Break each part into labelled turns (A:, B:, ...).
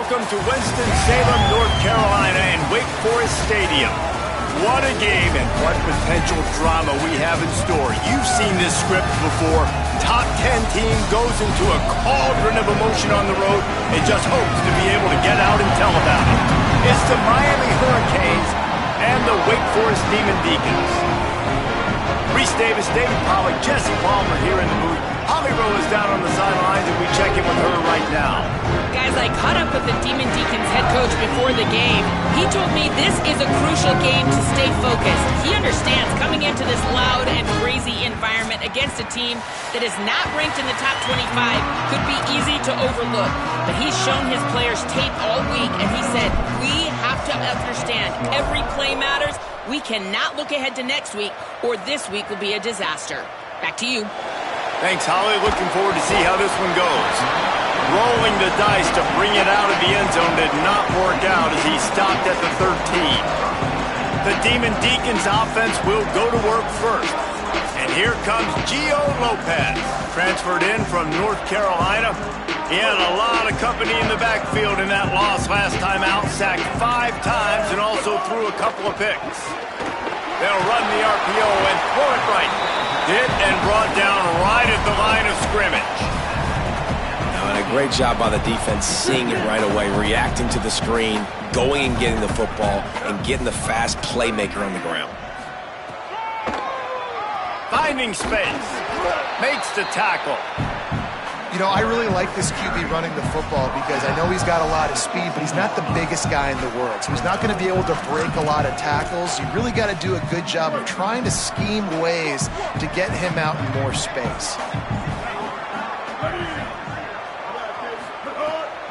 A: Welcome to Winston-Salem, North Carolina and Wake Forest Stadium. What a game and what potential drama we have in store. You've seen this script before. Top 10 team goes into a cauldron of emotion on the road and just hopes to be able to get out and tell about it. It's the Miami Hurricanes and the Wake Forest Demon Deacons. Reese Davis, David Pollack, Jesse Palmer here in the booth. Holly Rowe is down on the sidelines, and we check in with her right now.
B: Guys, I caught up with the Demon Deacons head coach before the game. He told me this is a crucial game to stay focused. He understands coming into this loud and crazy environment against a team that is not ranked in the top 25 could be easy to overlook. But he's shown his players tape all week, and he said, we have to understand every play matters. We cannot look ahead to next week, or this week will be a disaster. Back to you.
A: Thanks, Holly. Looking forward to see how this one goes. Rolling the dice to bring it out of the end zone did not work out as he stopped at the 13. The Demon Deacons offense will go to work first. And here comes Gio Lopez, transferred in from North Carolina. He had a lot of company in the backfield in that loss last time out, sacked 5 times and also threw a couple of picks. They'll run the RPO and throw it right. Hit and brought down right at the line of scrimmage.
C: And a great job by the defense seeing it right away, reacting to the screen, going and getting the football, and getting the fast playmaker on the ground.
A: Finding space. Makes the tackle.
D: You know, I really like this QB running the football because I know he's got a lot of speed, but he's not the biggest guy in the world. So he's not going to be able to break a lot of tackles. You really got to do a good job of trying to scheme ways to get him out in more space.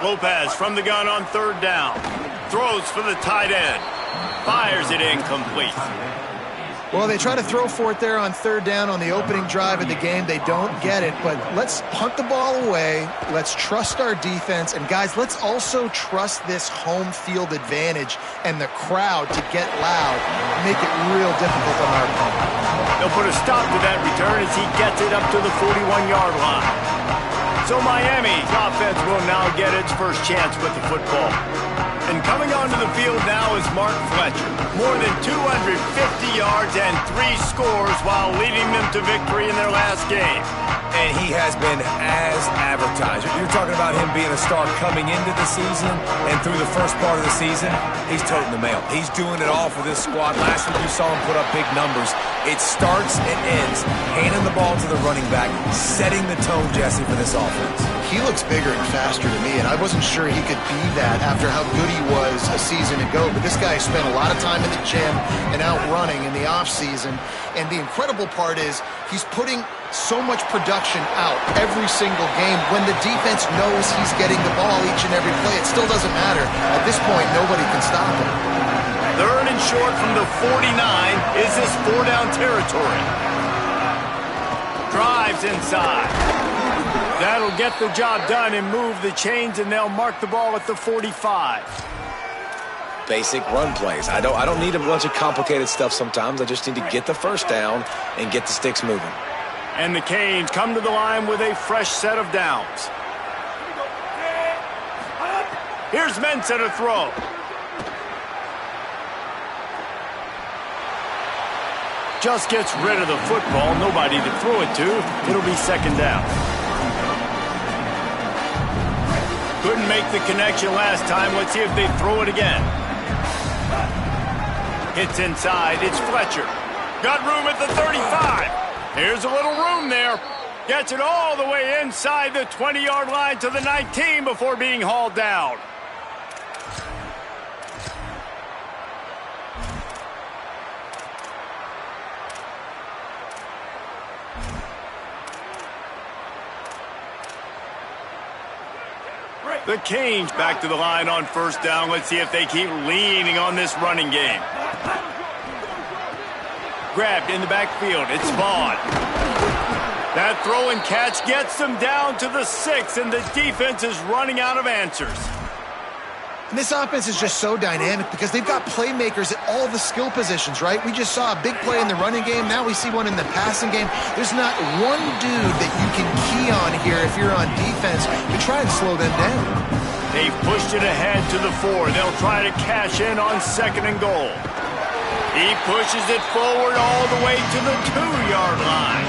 A: Lopez from the gun on 3rd down. Throws for the tight end. Fires it incomplete.
D: Well, they try to throw for it there on 3rd down on the opening drive of the game. They don't get it, but let's punt the ball away. Let's trust our defense. And, guys, let's also trust this home field advantage and the crowd to get loud and make it real difficult on our opponent.
A: They'll put a stop to that return as he gets it up to the 41-yard line. So Miami's offense will now get its first chance with the football. And coming onto the field now is Mark Fletcher. More than 250 yards and 3 scores while leading them to victory in their last game.
C: And he has been as advertised. You're talking about him being a star coming into the season, and through the first part of the season, he's toting the mail. He's doing it all for this squad. Last week you saw him put up big numbers. It starts and ends handing the ball to the running back, setting the tone, Jesse, for this offense.
D: He looks bigger and faster to me, and I wasn't sure he could be that after how good he was a season ago. But this guy spent a lot of time in the gym and out running in the offseason. And the incredible part is he's putting so much production out every single game. When the defense knows he's getting the ball each and every play, it still doesn't matter. At this point, nobody can stop him.
A: 3rd and short from the 49 is this 4-down territory. Drives inside. That'll get the job done and move the chains, and they'll mark the ball at the 45.
C: Basic run plays. I don't need a bunch of complicated stuff sometimes. I just need to get the first down and get the sticks moving.
A: And the Canes come to the line with a fresh set of downs. Here's Mensah to throw. Just gets rid of the football. Nobody to throw it to. It'll be 2nd down. Couldn't make the connection last time. Let's see if they throw it again. Hits inside. It's Fletcher. Got room at the 35. Here's a little room there. Gets it all the way inside the 20-yard line to the 19 before being hauled down. The Canes back to the line on 1st down. Let's see if they keep leaning on this running game. Grabbed in the backfield. It's Vaughn. That throw and catch gets them down to the 6, and the defense is running out of answers.
D: And this offense is just so dynamic because they've got playmakers at all the skill positions, right? We just saw a big play in the running game. Now we see one in the passing game. There's not one dude that you can key on here if you're on defense to try and slow them down.
A: They've pushed it ahead to the 4. They'll try to cash in on 2nd and goal. He pushes it forward all the way to the 2-yard line.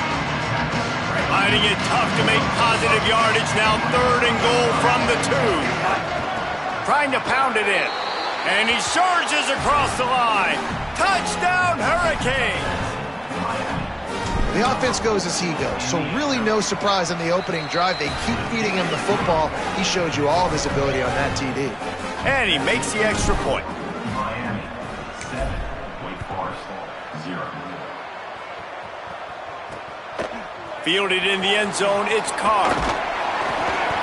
A: Finding it tough to make positive yardage now. 3rd and goal from the 2. Trying to pound it in. And he surges across the line. Touchdown, Hurricanes!
D: The offense goes as he goes, so really no surprise in the opening drive. They keep feeding him the football. He showed you all of his ability on that TD.
A: And he makes the extra point.
E: Miami 7, Wake Forest 0.
A: Fielded in the end zone, it's Carr.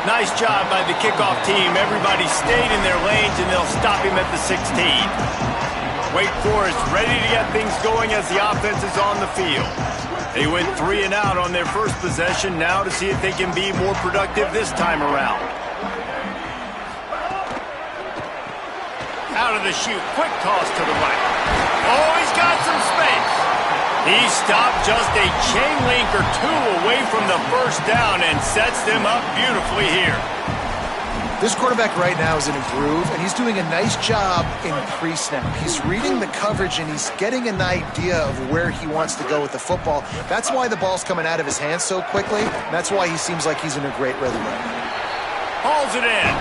A: Nice job by the kickoff team. Everybody stayed in their lanes, and they'll stop him at the 16. Wake Forest ready to get things going as the offense is on the field. They went 3 and out on their first possession, now to see if they can be more productive this time around. Out of the chute, quick toss to the right. Oh, he's got some space. He stopped just a chain link or 2 away from the first down and sets them up beautifully here.
D: This quarterback right now is in a groove, and he's doing a nice job in pre-snap. He's reading the coverage, and he's getting an idea of where he wants to go with the football. That's why the ball's coming out of his hands so quickly. That's why he seems like he's in a great rhythm right now.
A: Hauls it in.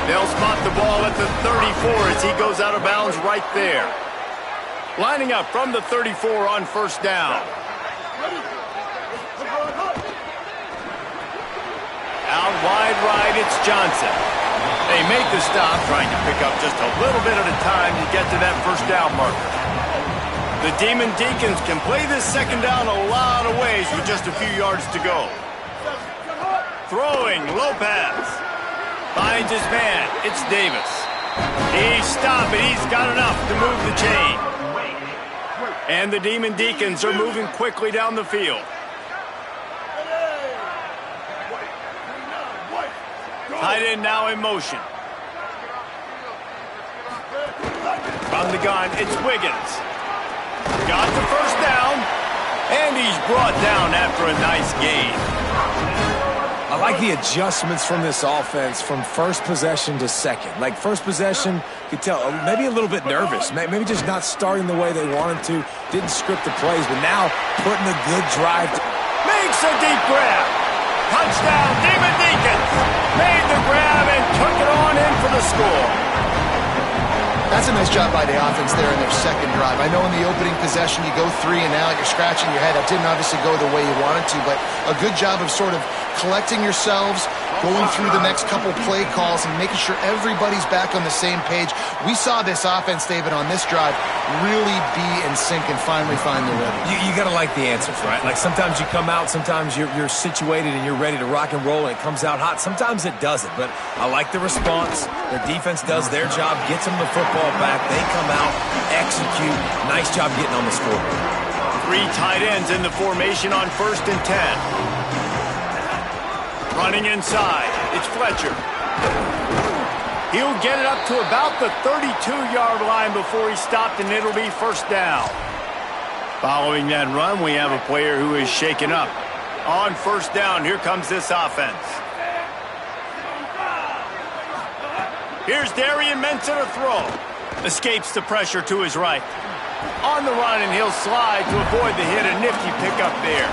A: They'll spot the ball at the 34 as he goes out of bounds right there. Lining up from the 34 on first down. Out wide right, it's Johnson. They make the stop, trying to pick up just a little bit at a time to get to that first down marker. The Demon Deacons can play this second down a lot of ways with just a few yards to go. Throwing, Lopez. Finds his man, it's Davis. He's stopping, he's got enough to move the chain. And the Demon Deacons are moving quickly down the field. Tight end now in motion. From the gun, it's Wiggins. Got the first down, and he's brought down after a nice gain.
C: I like the adjustments from this offense from first possession to second. Like first possession, you could tell maybe a little bit nervous. Maybe just not starting the way they wanted to. Didn't script the plays, but now putting a good drive.
A: Makes a deep grab. Touchdown, Demon Deacons. Made the grab and took it on in for the score.
D: That's a nice job by the offense there in their second drive. I know in the opening possession you go 3 and out, you're scratching your head. That didn't obviously go the way you wanted to, but a good job of sort of collecting yourselves, going through the next couple play calls and making sure everybody's back on the same page. We saw this offense, David, on this drive really be in sync and finally find the rhythm.
C: You got to like the answers, right? Like sometimes you come out, sometimes you're situated and you're ready to rock and roll and it comes out hot. Sometimes it doesn't, but I like the response. Their defense does their job, gets them the football back. They come out, execute. Nice job getting on the scoreboard.
A: 3 tight ends in the formation on 1st and 10. Running inside, it's Fletcher. He'll get it up to about the 32-yard line before he's stopped, and it'll be first down. Following that run, we have a player who is shaken up. On first down, here comes this offense. Here's Darian Mensa to throw. Escapes the pressure to his right. On the run, and he'll slide to avoid the hit. A nifty pickup there.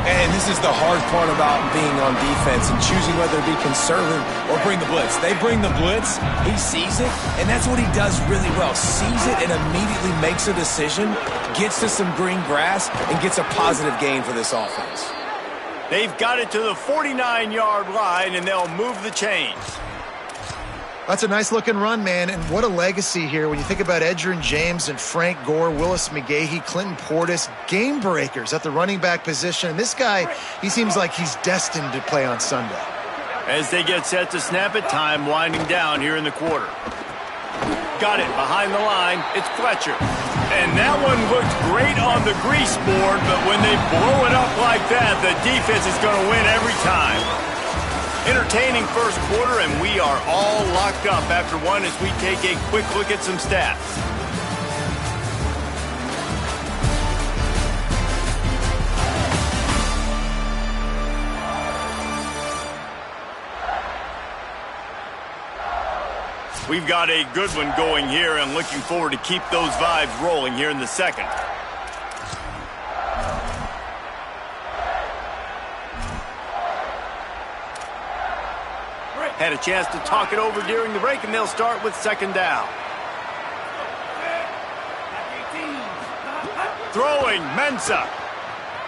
C: And this is the hard part about being on defense and choosing whether to be conservative or bring the blitz. They bring the blitz, he sees it, and that's what he does really well. Sees it and immediately makes a decision, gets to some green grass, and gets a positive gain for this offense.
A: They've got it to the 49-yard line, and they'll move the chains.
D: That's a nice-looking run, man, and what a legacy here. When you think about Edgerrin James and Frank Gore, Willis McGahee, Clinton Portis, game breakers at the running back position. And this guy, he seems like he's destined to play on Sunday.
A: As they get set to snap it, time winding down here in the quarter. Got it behind the line. It's Fletcher. And that one looked great on the grease board, but when they blow it up like that, the defense is going to win every time. Entertaining first quarter, and we are all locked up after one as we take a quick look at some stats. We've got a good one going here and looking forward to keep those vibes rolling here in the second. Had a chance to talk it over during the break, and they'll start with second down. Throwing, Mensah.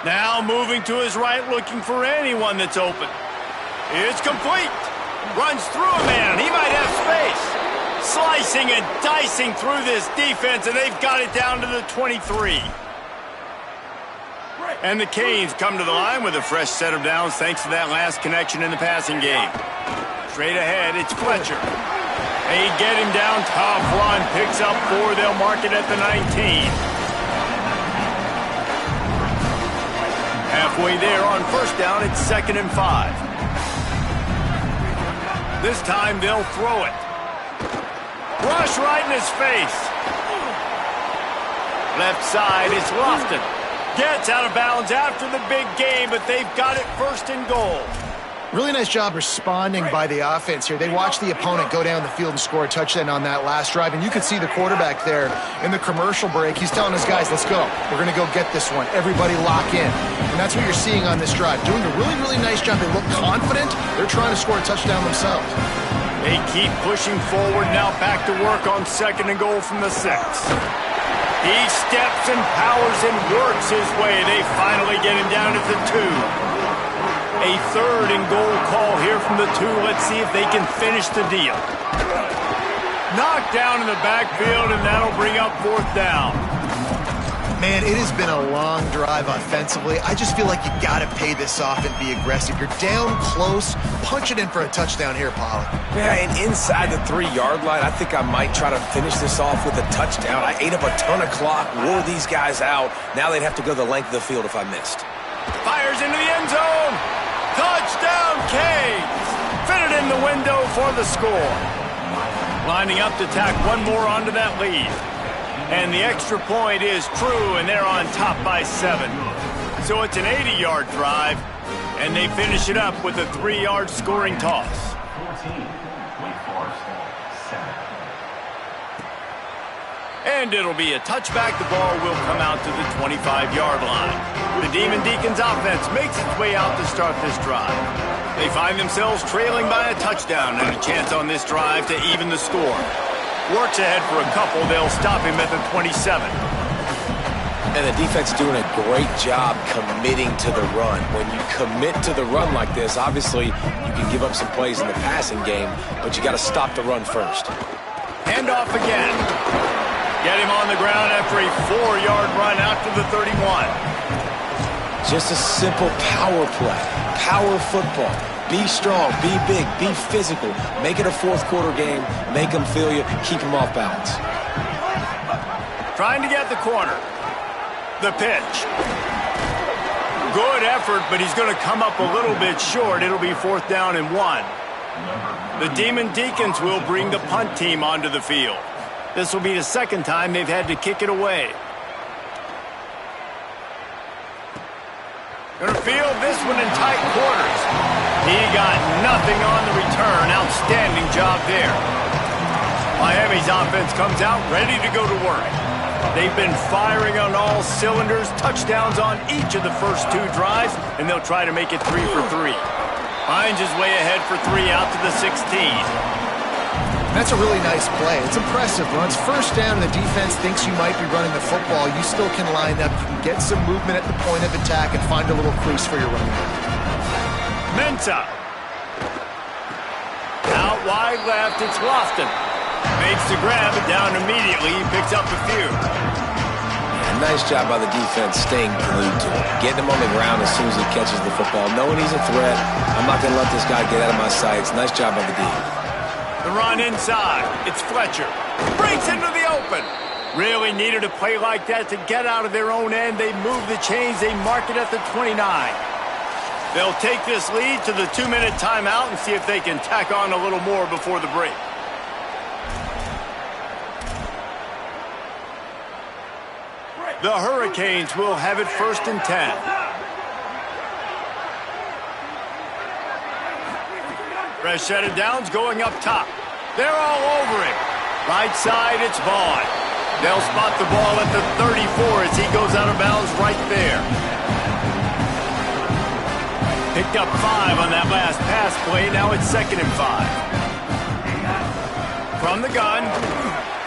A: Now moving to his right, looking for anyone that's open. It's complete. Runs through a man. He might have space. Slicing and dicing through this defense, and they've got it down to the 23. And the Canes come to the line with a fresh set of downs thanks to that last connection in the passing game. Straight ahead, it's Fletcher. They get him down. Tough run. Picks up 4. They'll mark it at the 19. Halfway there on first down, it's 2nd and 5. This time they'll throw it. Rush right in his face. Left side, it's Lofton. Gets out of bounds after the big game, but they've got it 1st and goal.
D: Really nice job responding by the offense here. They watched the opponent go down the field and score a touchdown on that last drive, and you could see the quarterback there in the commercial break. He's telling his guys, let's go. We're going to go get this one. Everybody lock in. And that's what you're seeing on this drive. Doing a really, really nice job. They look confident. They're trying to score a touchdown themselves.
A: They keep pushing forward. Now back to work on 2nd and goal from the 6. He steps and powers and works his way. They finally get him down at the 2. A 3rd and goal call here from the 2. Let's see if they can finish the deal. Knocked down in the backfield, and that'll bring up 4th down.
D: Man, it has been a long drive offensively. I just feel like you got to pay this off and be aggressive. You're down close. Punch it in for a touchdown here, Pollock.
C: Yeah, and inside the 3-yard line, I think I might try to finish this off with a touchdown. I ate up a ton of clock, wore these guys out. Now they'd have to go the length of the field if I missed.
A: Fires into the end zone. Touchdown, Canes! Fitted in the window for the score. Lining up to tack one more onto that lead. And the extra point is true, and they're on top by 7. So it's an 80-yard drive, and they finish it up with a 3-yard scoring toss.
E: 14, Wake Forest, 7.
A: And it'll be a touchback. The ball will come out to the 25-yard line. The Demon Deacons offense makes its way out to start this drive. They find themselves trailing by a touchdown and a chance on this drive to even the score. Works ahead for a couple. They'll stop him at the 27.
C: And the defense doing a great job committing to the run. When you commit to the run like this, obviously you can give up some plays in the passing game, but you got to stop the run first.
A: Hand off again. Get him on the ground after a 4-yard run out to the 31.
C: Just a simple power play. Power football. Be strong, be big, be physical. Make it a 4th quarter game. Make them feel you. Keep them off balance.
A: Trying to get the corner. The pitch. Good effort, but he's going to come up a little bit short. It'll be 4th down and 1. The Demon Deacons will bring the punt team onto the field. This will be the 2nd time they've had to kick it away. Going to field this one in tight quarters. He got nothing on the return. Outstanding job there. Miami's offense comes out ready to go to work. They've been firing on all cylinders, touchdowns on each of the first 2 drives, and they'll try to make it 3 for 3. Finds his way ahead for 3 out to the 16.
D: That's a really nice play. It's impressive. When it's 1st down and the defense thinks you might be running the football, you still can line up, you can get some movement at the point of attack and find a little crease for your running back.
A: Mensah. Out wide left, it's Lofton. Makes the grab, and down immediately. He picks up a few.
C: Yeah, nice job by the defense staying glued to him. Getting him on the ground as soon as he catches the football. Knowing he's a threat, I'm not going to let this guy get out of my sights. Nice job by the D.
A: The run inside. It's Fletcher. Breaks into the open. Really needed a play like that to get out of their own end. They move the chains. They mark it at the 29. They'll take this lead to the 2-minute timeout and see if they can tack on a little more before the break. The Hurricanes will have it 1st and 10. Fresh set of downs going up top. They're all over him. Right side, it's Vaughn. They'll spot the ball at the 34 as he goes out of bounds right there. Picked up 5 on that last pass play. Now it's 2nd and 5. From the gun,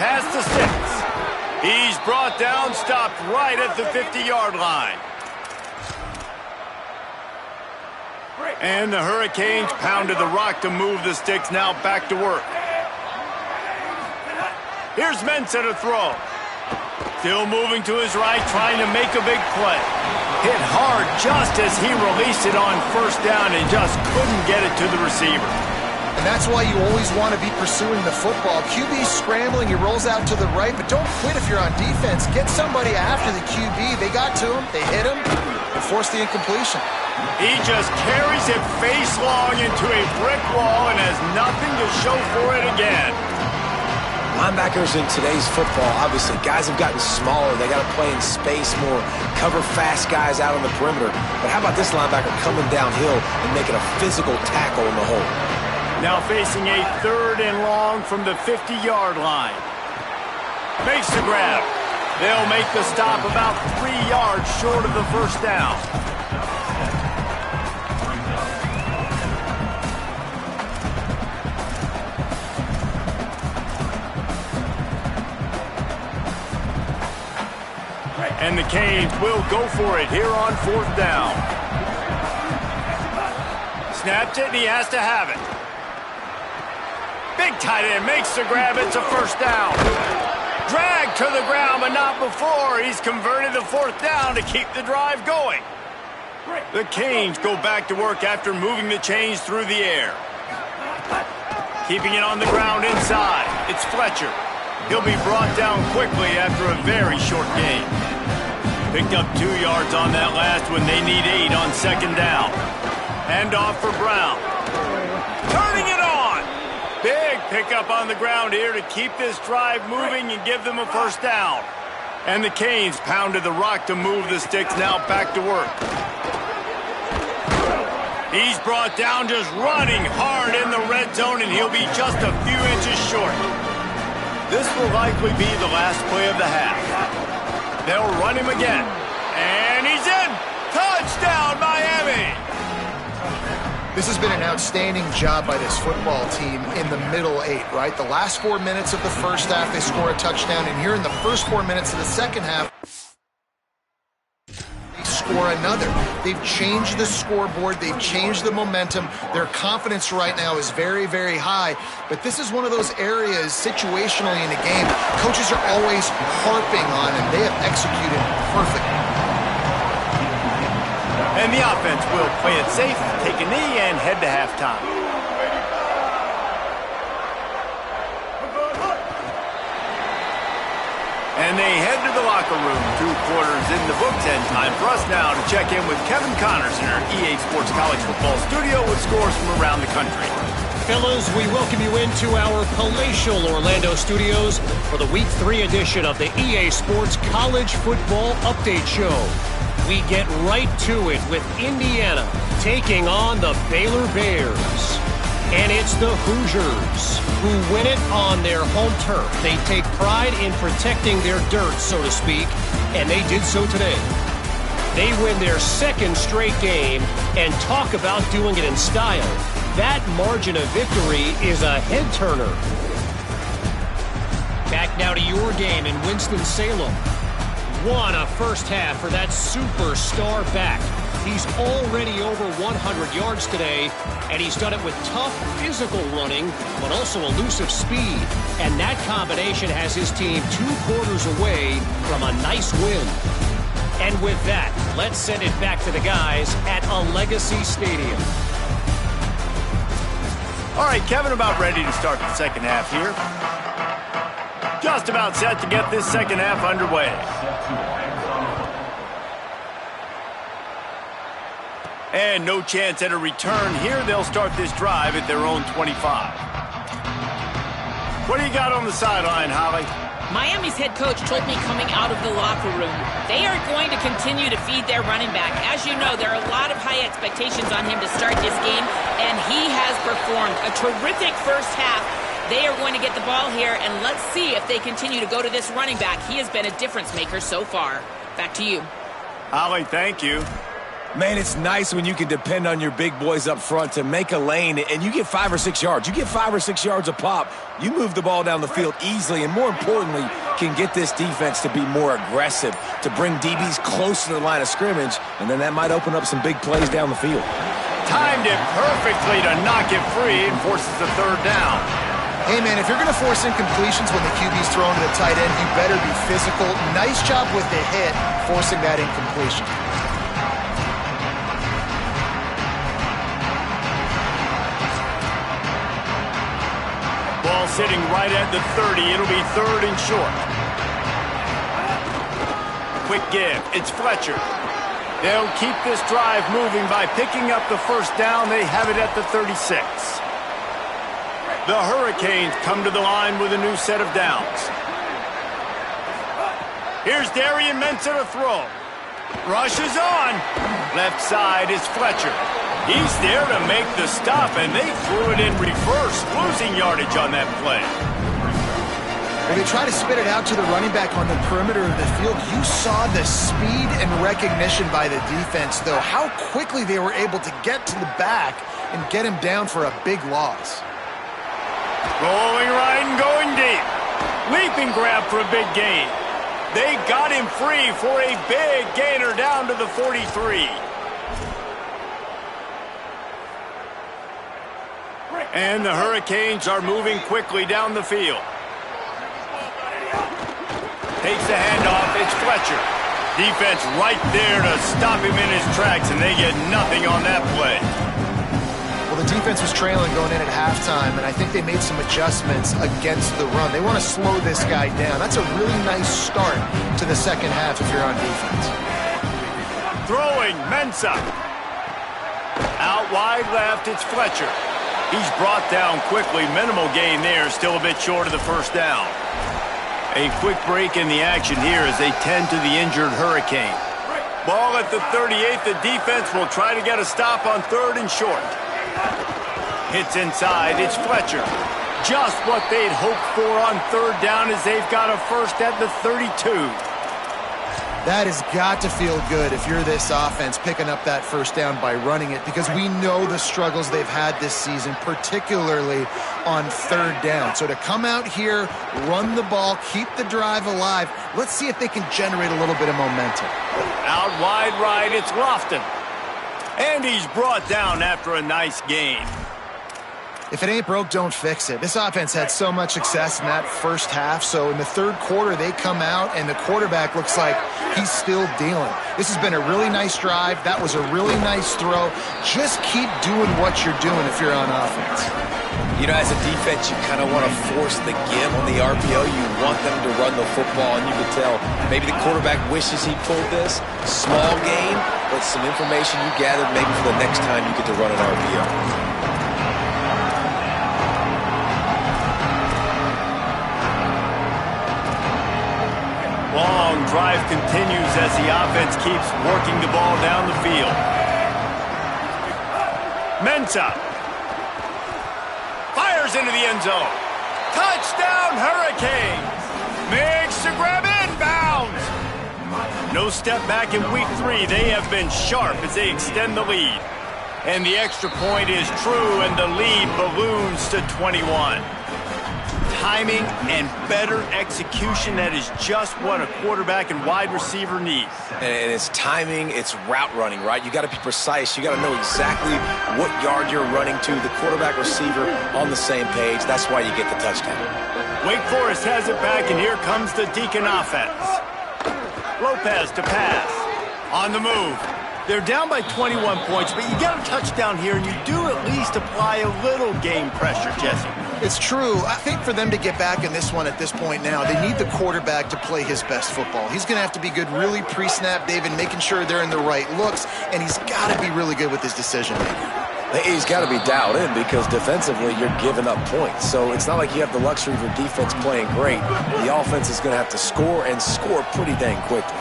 A: pass to 6. He's brought down, stopped right at the 50-yard line. And the Hurricanes pounded the rock to move the sticks, now back to work. Here's Mensah to throw. Still moving to his right, trying to make a big play. Hit hard just as he released it on 1st down and just couldn't get it to the receiver.
D: And that's why you always want to be pursuing the football. QB's scrambling, he rolls out to the right, but don't quit if you're on defense. Get somebody after the QB. They got to him, they hit him, and forced the incompletion.
A: He just carries it face long into a brick wall and has nothing to show for it again.
C: Linebackers in today's football, obviously, guys have gotten smaller. They got to play in space more, cover fast guys out on the perimeter. But how about this linebacker coming downhill and making a physical tackle in the hole?
A: Now facing a 3rd and long from the 50-yard line. Makes the grab. They'll make the stop about 3 yards short of the 1st down. And the Canes will go for it here on 4th down. Snapped it, and he has to have it. Big tight end makes the grab. It's a 1st down. Dragged to the ground, but not before. He's converted the 4th down to keep the drive going. The Canes go back to work after moving the chains through the air. Keeping it on the ground inside. It's Fletcher. He'll be brought down quickly after a very short game. Picked up 2 yards on that last one. They need 8 on 2nd down. Hand off for Brown. Turning it on. Big pickup on the ground here to keep this drive moving and give them a 1st down. And the Canes pounded the rock to move the sticks, now back to work. He's brought down just running hard in the red zone, and he'll be just a few inches short. This will likely be the last play of the half. They'll run him again. And he's in! Touchdown, Miami!
D: This has been an outstanding job by this football team in the middle 8, right? The last 4 minutes of the 1st half, they score a touchdown. And here in the first 4 minutes of the 2nd half, they score another. They've changed the scoreboard. They've changed the momentum. Their confidence right now is very, very high. But this is one of those areas situationally in the game, coaches are always harping on, and they have executed perfectly.
A: And the offense will play it safe, take a knee, and head to halftime. And they head to the locker room. 2 quarters in the books, and time for us now to check in with Kevin Connors in our EA Sports College Football studio with scores from around the country.
F: Fellas, we welcome you into our palatial Orlando studios for the Week 3 edition of the EA Sports College Football Update Show. We get right to it with Indiana taking on the Baylor Bears. And it's the Hoosiers who win it on their home turf. They take pride in protecting their dirt, so to speak, and they did so today. They win their 2nd straight game and talk about doing it in style. That margin of victory is a head-turner. Back now to your game in Winston-Salem. What a 1st half for that superstar back. He's already over 100 yards today, and he's done it with tough physical running, but also elusive speed. And that combination has his team 2 quarters away from a nice win. And with that, let's send it back to the guys at Legacy Stadium.
A: All right, Kevin, about ready to start the 2nd half here. Just about set to get this 2nd half underway. And no chance at a return here. They'll start this drive at their own 25. What do you got on the sideline, Holly?
B: Miami's head coach told me coming out of the locker room, they are going to continue to feed their running back. As you know, there are a lot of high expectations on him to start this game, and he has performed a terrific 1st half. They are going to get the ball here, and let's see if they continue to go to this running back. He has been a difference maker so far. Back to you.
A: Holly, thank you.
C: Man, it's nice when you can depend on your big boys up front to make a lane, and you get 5 or 6 yards. You get 5 or 6 yards a pop, you move the ball down the field easily, and more importantly, can get this defense to be more aggressive, to bring DBs close to the line of scrimmage, and then that might open up some big plays down the field.
A: Timed it perfectly to knock it free and forces the third down.
D: Hey, man, if you're going to force incompletions when the QB's throwing to the tight end, you better be physical. Nice job with the hit, forcing that incompletion.
A: Ball sitting right at the 30. It'll be third and short. Quick give. It's Fletcher. They'll keep this drive moving by picking up the first down. They have it at the 36. The Hurricanes come to the line with a new set of downs. Here's Darian Mensah to throw. Rush is on. Left side is Fletcher. He's there to make the stop, and they threw it in reverse, losing yardage on that play.
D: When they try to spit it out to the running back on the perimeter of the field, you saw the speed and recognition by the defense, though, how quickly they were able to get to the back and get him down for a big loss.
A: Rolling right and going deep. Leaping grab for a big gain. They got him free for a big gainer down to the 43. And the Hurricanes are moving quickly down the field. Takes the handoff. It's Fletcher. Defense right there to stop him in his tracks, and they get nothing on that play.
D: Well, the defense was trailing going in at halftime, and I think they made some adjustments against the run. They want to slow this guy down. That's a really nice start to the second half if you're on defense.
A: Throwing, Mensah. Out wide left, it's Fletcher. He's brought down quickly. Minimal gain there, still a bit short of the first down. A quick break in the action here as they tend to the injured Hurricane. Ball at the 38. The defense will try to get a stop on third and short. Hits inside. It's Fletcher. Just what they'd hoped for on third down as they've got a first at the 32.
D: That has got to feel good if you're this offense picking up that first down by running it, because we know the struggles they've had this season, particularly on third down. So to come out here, run the ball, keep the drive alive, let's see if they can generate a little bit of momentum.
A: Out wide right, it's Lofton. And he's brought down after a nice gain.
D: If it ain't broke, don't fix it. This offense had so much success in that first half, so in the third quarter, they come out, and the quarterback looks like he's still dealing. This has been a really nice drive. That was a really nice throw. Just keep doing what you're doing if you're on offense.
C: You know, as a defense, you kind of want to force the give on the RPO. You want them to run the football, and you can tell maybe the quarterback wishes he pulled this. Small gain, but some information you gathered maybe for the next time you get to run an RPO.
A: Long drive continues as the offense keeps working the ball down the field. Mensah fires into the end zone. Touchdown, Hurricanes! Makes the grab inbounds. No step back in week 3. They have been sharp as they extend the lead. And the extra point is true, and the lead balloons to 21. Timing and better execution, that is just what a quarterback and wide receiver needs.
C: And it's timing, it's route running, right? You got to be precise. You got to know exactly what yard you're running to. The quarterback receiver on the same page. That's why you get the touchdown.
A: Wake Forest has it back, and here comes the Deacon offense. Lopez to pass. On the move. They're down by 21 points, but you got a touchdown here, and you do at least apply a little game pressure, Jesse.
D: It's true. I think for them to get back in this one at this point now, they need the quarterback to play his best football. He's going to have to be good really pre-snap, David, making sure they're in the right looks, and he's got to be really good with his decision-making.
C: He's got to be dialed in because defensively you're giving up points. So it's not like you have the luxury of your defense playing great. The offense is going to have to score and score pretty dang quickly.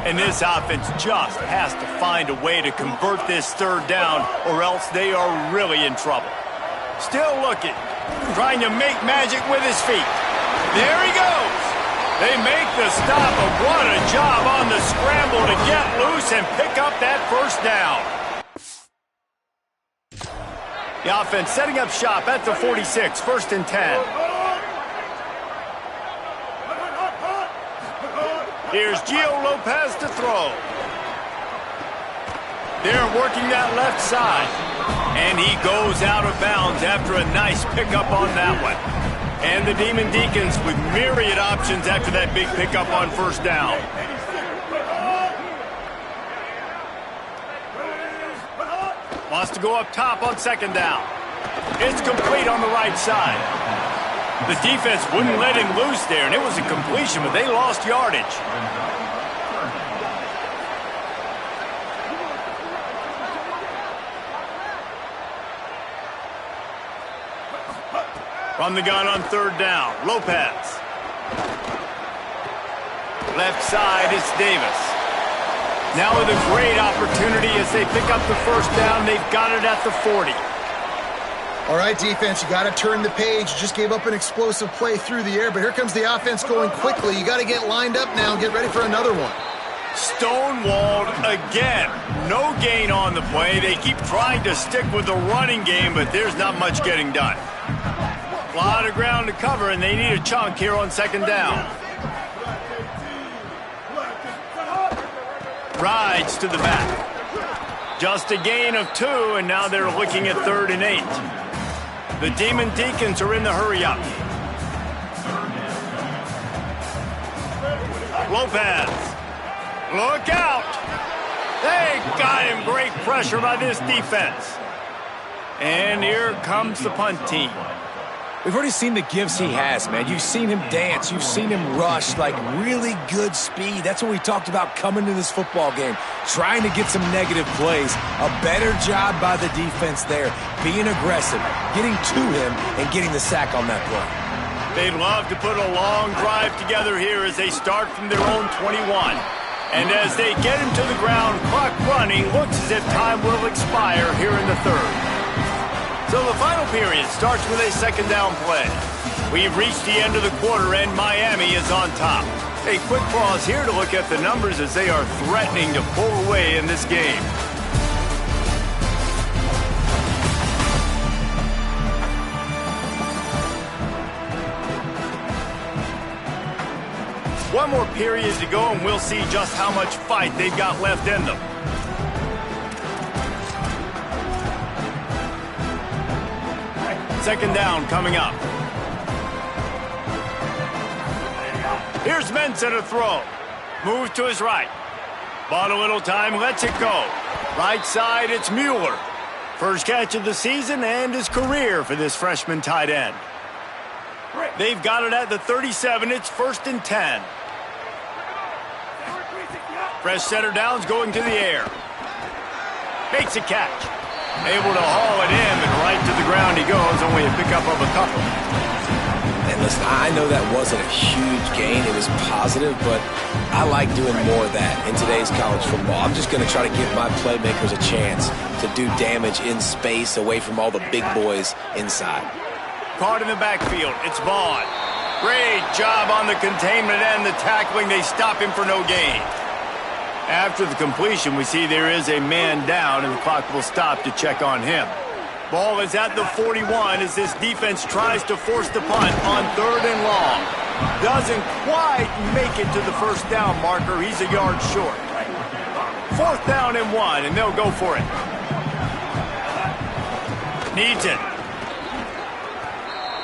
A: And this offense just has to find a way to convert this third down, or else they are really in trouble. Still looking. trying to make magic with his feet. There he goes. They make the stop, but what a job on the scramble to get loose and pick up that first down. The offense setting up shop at the 46, 1st and 10. Here's Gio Lopez to throw. They're working that left side. And he goes out of bounds after a nice pickup on that one. And the Demon Deacons with myriad options after that big pickup on first down. Wants to go up top on 2nd down. It's complete on the right side. The defense wouldn't let him loose there, and it was a completion, but they lost yardage. From the gun on 3rd down, Lopez. Left side, it's Davis. Now with a great opportunity as they pick up the first down. They've got it at the 40.
D: All right, defense, you got to turn the page. You just gave up an explosive play through the air, but here comes the offense going quickly. You got to get lined up now and get ready for another one.
A: Stonewalled again. No gain on the play. They keep trying to stick with the running game, but there's not much getting done. A lot of ground to cover, and they need a chunk here on 2nd down. Rides to the back. Just a gain of 2, and now they're looking at 3rd and 8. The Demon Deacons are in the hurry-up. Lopez. Look out. They got him. Great pressure by this defense. And here comes the punt team.
C: We've already seen the gifts he has, man. You've seen him dance. You've seen him rush, like really good speed. That's what we talked about coming to this football game, trying to get some negative plays. A better job by the defense there, being aggressive, getting to him, and getting the sack on that play.
A: They'd love to put a long drive together here as they start from their own 21. And as they get him to the ground, clock running, looks as if time will expire here in the 3rd. So the final period starts with a 2nd down play. We've reached the end of the quarter, and Miami is on top. A quick pause here to look at the numbers as they are threatening to pull away in this game. One more period to go, and we'll see just how much fight they've got left in them. Second down coming up. Here's Mensah to throw. Move to his right. Bought a little time, lets it go. Right side, it's Mueller. First catch of the season and his career for this freshman tight end. They've got it at the 37. It's 1st and 10. Fresh center downs going to the air. Makes a catch. Able to haul it in, and right to the ground he goes, only a pickup of a couple.
C: And listen, I know that wasn't a huge gain. It was positive, but I like doing more of that in today's college football. I'm just going to try to give my playmakers a chance to do damage in space away from all the big boys inside.
A: Caught in the backfield, it's Vaughn. Great job on the containment and the tackling. They stop him for no gain. After the completion, we see there is a man down, and the clock will stop to check on him. Ball is at the 41 as this defense tries to force the punt on 3rd and long. Doesn't quite make it to the first down marker. He's a yard short. 4th down and 1, and they'll go for it. Needs it.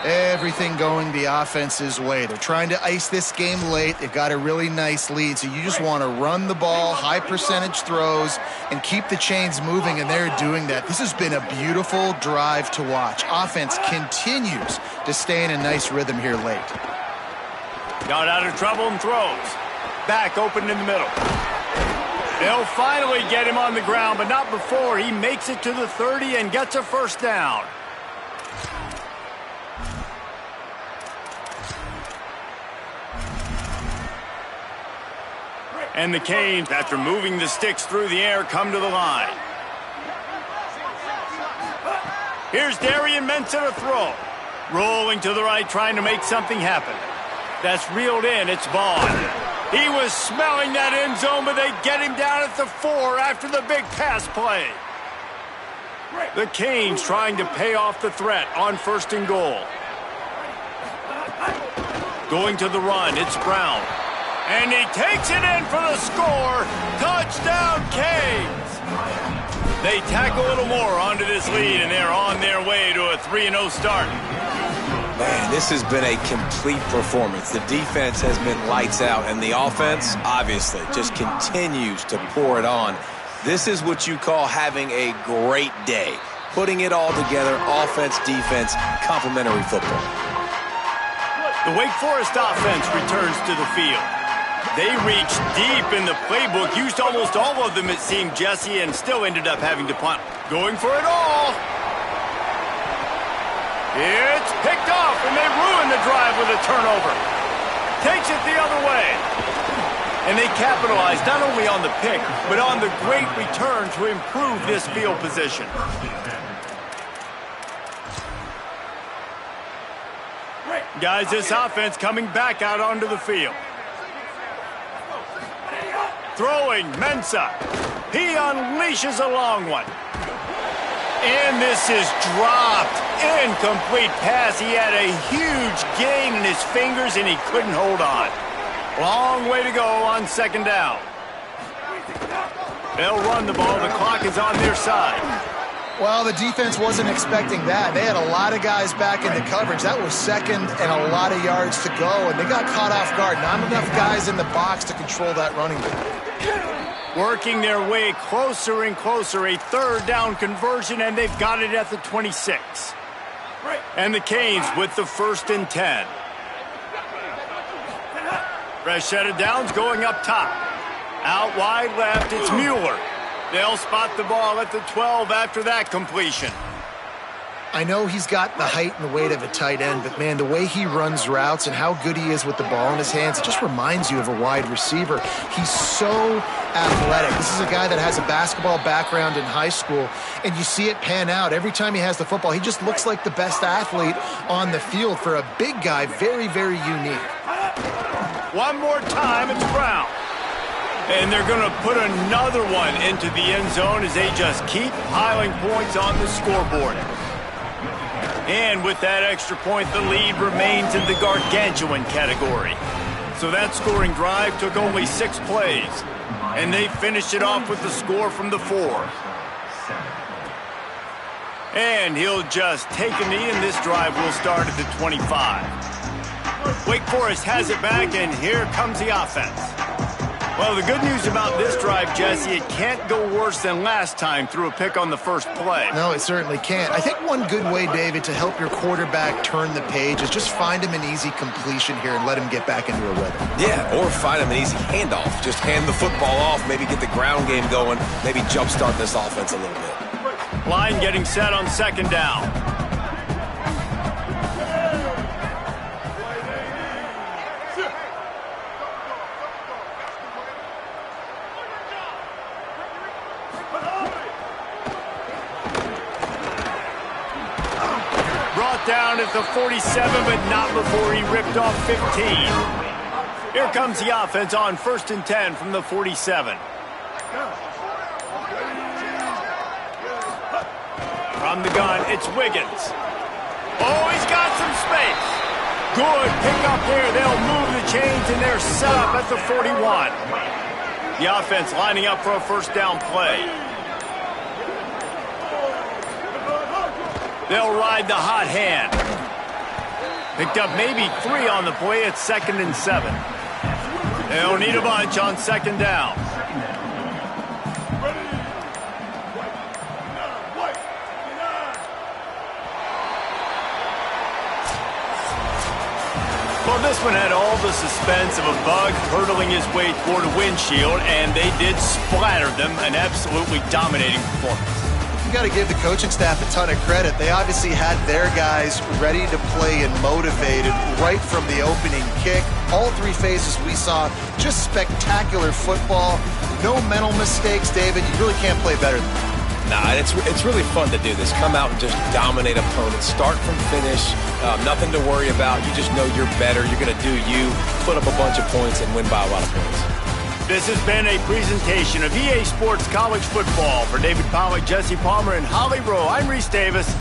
D: Everything going the offense's way. They're trying to ice this game late. They've got a really nice lead, so you just want to run the ball, high percentage throws, and keep the chains moving, and they're doing that. This has been a beautiful drive to watch. Offense continues to stay in a nice rhythm here late.
A: Got out of trouble and throws. Back open in the middle. They'll finally get him on the ground, but not before he makes it to the 30 and gets a first down. And the Canes, after moving the sticks through the air, come to the line. Here's Darian Mensah to throw. Rolling to the right, trying to make something happen. That's reeled in. It's Vaughn. He was smelling that end zone, but they get him down at the 4 after the big pass play. The Canes trying to pay off the threat on 1st and goal. Going to the run, it's Brown. And he takes it in for the score. Touchdown, Canes! They tack a little more onto this lead, and they're on their way to a 3-0 start.
C: Man, this has been a complete performance. The defense has been lights out, and the offense, obviously, just continues to pour it on. This is what you call having a great day. Putting it all together, offense, defense, complementary football.
A: The Wake Forest offense returns to the field. They reached deep in the playbook, used almost all of them, it seemed, Jesse, and still ended up having to punt. Going for it all. It's picked off, and they ruin the drive with a turnover. Takes it the other way. And they capitalized not only on the pick, but on the great return to improve this field position. Guys, this offense coming back out onto the field. Throwing, Mensah. He unleashes a long one. And this is dropped. Incomplete pass. He had a huge gain in his fingers, and he couldn't hold on. Long way to go on 2nd down. They'll run the ball. The clock is on their side.
D: Well, the defense wasn't expecting that. They had a lot of guys back in the coverage. That was 2nd and a lot of yards to go, and they got caught off guard. Not enough guys in the box to control that running game.
A: Working their way closer and closer. A 3rd down conversion, and they've got it at the 26. And the Canes with the 1st and 10. Fresh set of downs going up top. Out wide left, it's Mueller. They'll spot the ball at the 12 after that completion.
D: I know he's got the height and the weight of a tight end, but, man, the way he runs routes and how good he is with the ball in his hands, it just reminds you of a wide receiver. He's so athletic. This is a guy that has a basketball background in high school, and you see it pan out. Every time he has the football, he just looks like the best athlete on the field. For a big guy, very, very unique.
A: One more time, it's Brown. And they're going to put another one into the end zone as they just keep piling points on the scoreboard. And with that extra point, the lead remains in the gargantuan category. So that scoring drive took only 6 plays. And they finished it off with the score from the 4. And he'll just take a knee, and this drive will start at the 25. Wake Forest has it back, and here comes the offense. Well, the good news about this drive, Jesse, it can't go worse than last time through a pick on the first play.
D: No, it certainly can't. I think one good way, David, to help your quarterback turn the page is just find him an easy completion here and let him get back into a rhythm.
C: Yeah, or find him an easy handoff. Just hand the football off, maybe get the ground game going, maybe jumpstart this offense a little bit.
A: Line getting set on 2nd down. Down at the 47, but not before he ripped off 15. Here comes the offense on 1st and 10 from the 47. From the gun, it's Wiggins. Oh, he's got some space. Good pick up here. They'll move the chains, and they're set up at the 41. The offense lining up for a 1st down play. They'll ride the hot hand. Picked up maybe 3 on the play. It's 2nd and 7. They'll need a bunch on 2nd down. Well, this one had all the suspense of a bug hurtling his way toward a windshield, and they did splatter them. An absolutely dominating performance.
D: You got to give the coaching staff a ton of credit. They obviously had their guys ready to play and motivated right from the opening kick. All 3 phases we saw, just spectacular football. No mental mistakes, David. You really can't play better than that.
C: Nah, it's really fun to do this. Come out and just dominate opponents. Start from finish. Nothing to worry about. You just know you're better. You're going to do you, put up a bunch of points, and win by a lot of points.
A: This has been a presentation of EA Sports College Football. For David Pollack, Jesse Palmer, and Holly Rowe, I'm Reese Davis.